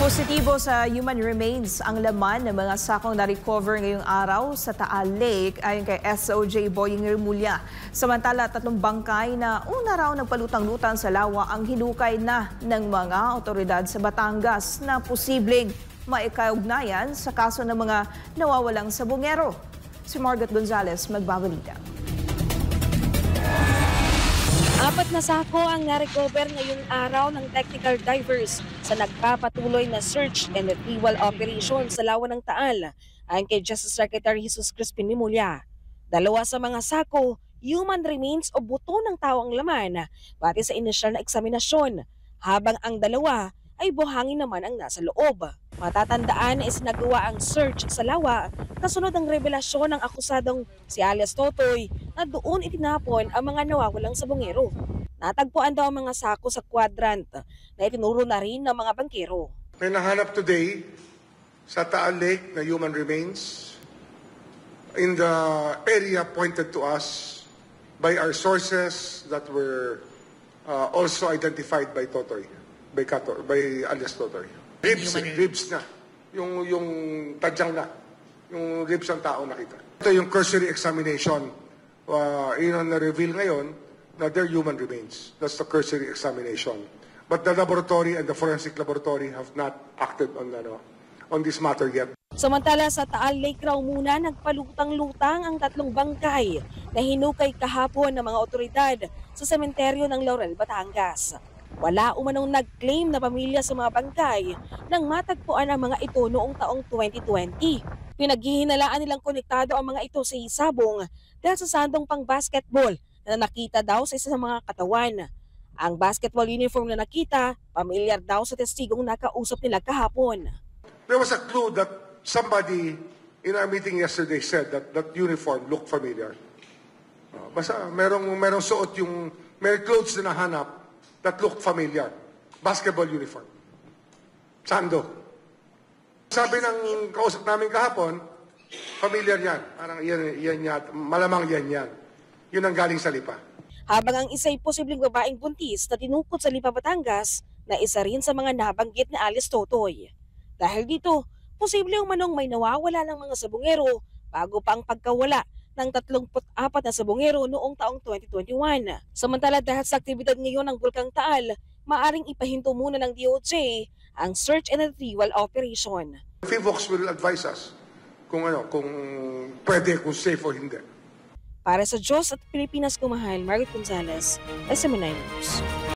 Positibo sa human remains ang laman ng mga sakong na-recover ngayong araw sa Taal Lake ayon kay SOJ Boying Remulla. Samantala, 3 bangkay na una raw nagpalutang-lutang sa lawa ang hinukay na ng mga otoridad sa Batangas na posibleng maikaugnayan sa kaso ng mga nawawalang sabongero. Si Margot Gonzalez magbabalita. 4 na sako ang na-recover ngayong araw ng technical divers sa nagpapatuloy na search and retrieval operation sa lawa ng Taal, ayon kay Justice Secretary Jesus Crispin Remulla. 2 sa mga sako, human remains o buto ng tao ang laman, pati sa inisyal na eksaminasyon, habang ang 2 ay buhangin naman ang nasa loob. Matatandaan na isinagawa ang search sa lawa kasunod ang revelasyon ng akusadong si alias Totoy na doon itinapon ang mga nawawalang sabongero. Natagpuan daw ang mga sako sa quadrant na itinuro na rin ng mga bangkero. May nahanap today sa Taal Lake na human remains in the area pointed to us by our sources that were also identified by Totoy, by alias Totoy. Ribs na. Yung tadyang na. Yung ribs ng tao nakita. Ito yung cursory examination. Yun ang na-reveal ngayon na they're human remains. That's the cursory examination. But the laboratory and the forensic laboratory have not acted on this matter yet. Samantala sa Taal Lake raw muna nagpalutang-lutang ang 3 bangkay na hinukay kahapon ng mga otoridad sa sementeryo ng Laurel, Batangas. Wala umanong nag-claim na pamilya sa mga bangkay nang matagpuan ang mga ito noong taong 2020. Pinaghihinalaan nilang konektado ang mga ito sa isabong dahil sa sandong pang-basketball na nakita daw sa isa sa mga katawan. Ang basketball uniform na nakita, pamilyar daw sa testigong nakausap nila kahapon. There was a clue that somebody in our meeting yesterday said that that uniform looked familiar. Basta merong suot yung, may clothes na nahanap that looked familiar. Basketball uniform. Sando. Sabi ng kausap namin kahapon, familiar yan. Parang yan, malamang yan. Yun ang galing sa Lipa. Habang ang isa'y posibleng babaeng buntis na tinukot sa Lipa, Batangas, na isa rin sa mga nabanggit ni alias Totoy. Dahil dito, posible umanong may nawawala ng mga sabongero bago pa ang pagkawala ng 34 na sabongero noong taong 2021. Samantala dahil sa aktibidad ngayon ng Bulkang Taal, maaring ipahinto muna ng DOJ ang search and retrieval operation. FIVOX will advise us kung pwede, kung safe o hindi. Para sa Diyos at Pilipinas kumahal, Margot Gonzalez, SMN9 News.